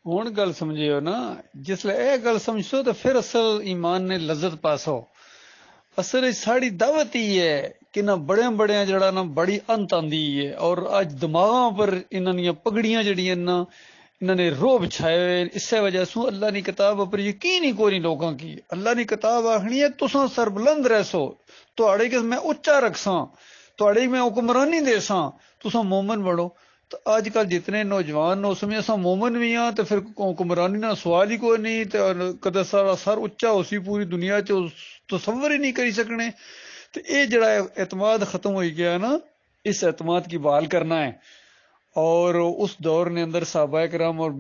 ہوں گل سمجھیو نا، جسلے اے گل سمجھو تو پھر اصل ایمان نے لذت پاسو۔ اصل ساڑی دعوت ہی ہے کہ نہ بڑے بڑے جڑا نا بڑی انت آندی ہے، اور اج دماغاں پر انہاں دیاں پگڑیاں جڑیاں نا انہوں نے روب چھائے ہوئے، اس سے وجہ سو اللہ نی کتاب پر یقین ہی کوئی نہیں لوگاں کی۔ اللہ نی کتاب آخنی ہے تساں سربلند رہسو، تواڑے کہ میں اچا رکھساں، تواڑے میں حکمرانی دے ساں، تساں مومن بڑھو۔ تو آج کل جتنے نوجوان نو سمجھ اساں مومن بھی ہاں تو پھر حکمرانی نہ سوال ہی کوئی نہیں، تے کدے سارا سر اچا ہو سی پوری دنیا چ تصور ہی نہیں کری سکنے۔ تو اے جڑا اعتماد ختم ہوئی گیا نا، اس اعتماد کی بحال کرنا ہے۔ اور اس دور نے اندر صحابہ کرام اور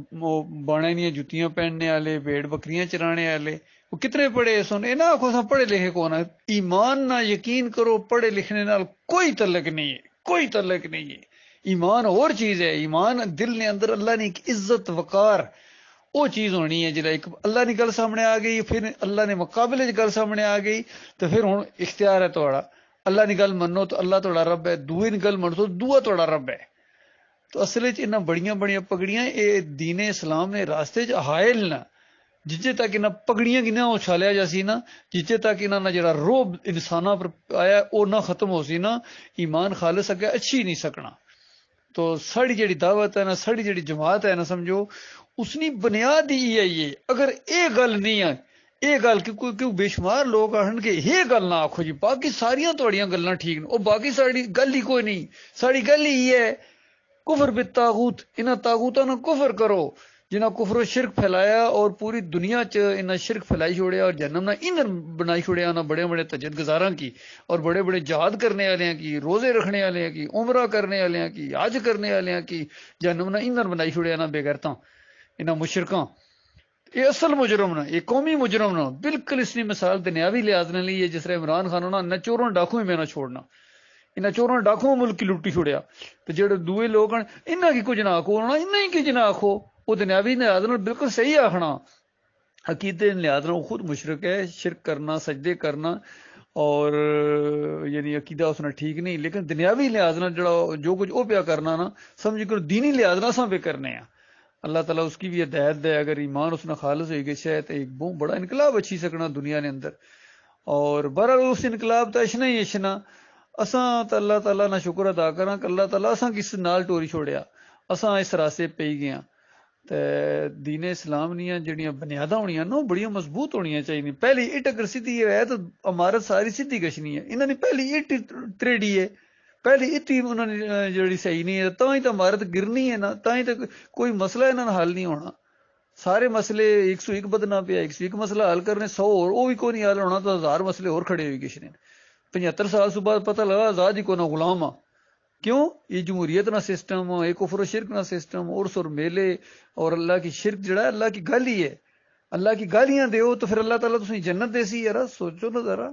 بانے نیاں جتیاں پہننے والے، بھیڑ بکریاں چرانے والے، وہ کتنے پڑھے سن؟ اے نا آخو سا پڑھے لکھے کون ہے؟ ایمان نہ یقین کرو پڑھے لکھنے نال کوئی تعلق نہیں ہے، کوئی تعلق نہیں ہے۔ ایمان اور چیز ہے، ایمان دل نے اندر اللہ نے ایک عزت وقار وہ چیز ہونی ہے، جب ایک اللہ کی گل سامنے آ گئی، پھر اللہ نے مقابلے گل سامنے آ گئی، تو پھر ہوں اختیار ہے تھوڑا۔ اللہ کی گل منو تو اللہ تھوڑا رب ہے، دوئے کی گل منو تو دوا تھوڑا رب ہے۔ تو اصل انہاں بڑیاں بڑیاں پگڑیاں اے دین اسلام نے راستے چ حائل نہ، جتنے تک انہاں پگڑیاں کی نہ اچھالیا جا سی نا، جتنے تک انہاں نہ جڑا روب انساناں پر آیا وہ نہ ختم ہو سی نا، ایمان خالص اگے اچھی نہیں سکنا۔ تو ساڑی جڑی دعوت ہے نا، ساڑی جڑی جماعت ہے نا، سمجھو اس نے بنیاد ہی ہے یہ۔ اگر اے گل نہیں ہے، اے گل کیوں بے شمار لوگ آخن کہ یہ گل نہ آخو جی، باقی ساریاں تھوڑیاں گلاں ٹھیک نے، وہ باقی ساڑی گل ہی کوئی نہیں، ساڑی گل ہی ہے کفر بالطاغوت، انہاں تاغوتاں نہ کفر کرو جنہاں کفر و شرک پھیلایا اور پوری دنیا چ انہاں شرک پھیلائی چھوڑیا، اور جہنم نہ ایندھن بنائی چھوڑیا انہاں بڑے بڑے تہجد گزاراں کی، اور بڑے بڑے جہاد کرنے والے کی، روزے رکھنے والے کی، عمرہ کرنے والے کی، حج کرنے والے کی، جہنم نہ ایندھن بنائی چھوڑیا انہاں بے غیرتاں، انہاں مشرکاں۔ یہ اصل مجرم نہ، یہ قومی مجرم نہ، بالکل اس نے مثال دنیاوی لحاظ نہ لی ہے، جس طرح عمران خان نہ چوروں ڈاکوں میں نہ چھوڑنا، انہاں چوروں ڈاکوں ملک کی لٹی چھوڑیا، تو جڑے دوئے لوگ ہیں انہاں کی کچھ نہ آکھو، انہاں کی جنہ آکھو، وہ دنیاوی لحاظ نہ بالکل صحیح آخنا، عقیدے لحاظ نہ خود مشرک ہے، شرک کرنا، سجدے کرنا، اور یعنی عقیدہ اس نے ٹھیک نہیں، لیکن دنیاوی لحاظ نہ جڑا جو کچھ وہ پیا کرنا نا، سمجھ کر دینی لحاظ نہ سا پہ کرنے ہیں۔ اللہ تعالیٰ اس کی بھی ہدایت دے، اگر ایمان اس نے خالص ہوئی گئی شاید ایک بہت بڑا انقلاب اچھی سکنا دنیا نے اندر۔ اور بہرحال اس انقلاب تو اشنا ہی اشنا، اساں تو اللہ تعالیٰ نہ شکر ادا کراں کہ اللہ تعالیٰ اساں کس نال ٹوری چھوڑیا، اساں اس راستے پہ ہی گیا۔ تے دین اسلام نیاں جڑیاں بنیاداں ہونیاں نا بڑیاں مضبوط ہونیاں چاہیے۔ پہلی اٹ اگر سیدھی ہے تو عمارت ساری سیدھی گشنی ہے، انہوں نے پہلی اٹ تریڑی ہے، پہلی اٹ ہی انہوں نے جڑی صحیح نہیں ہے، تاں ہی تو عمارت گرنی ہے نا، تاں ہی تو کوئی مسئلہ انہوں نے حل نہیں ہونا۔ سارے مسئلے 101 بدنا پیا، 101 مسئلہ حل کرنے 100 اور وہ بھی کوئی نہیں حل ہونا، تو 1000 مسئلے اور کھڑے ہوئی کسی نے۔ 75 سال سے بعد پتہ لگا آزاد ہی کو نہ غلام آ، کیوں؟ یہ جمہوریت نہ سسٹم، یہ کفر و شرک نہ سسٹم، عرس اور میلے، اور اللہ کی شرک جڑا ہے اللہ کی گل ہی ہے۔ اللہ کی گالیاں دیو تو پھر اللہ تعالیٰ تسیں جنت دے سی، یار سوچو نا ذرا۔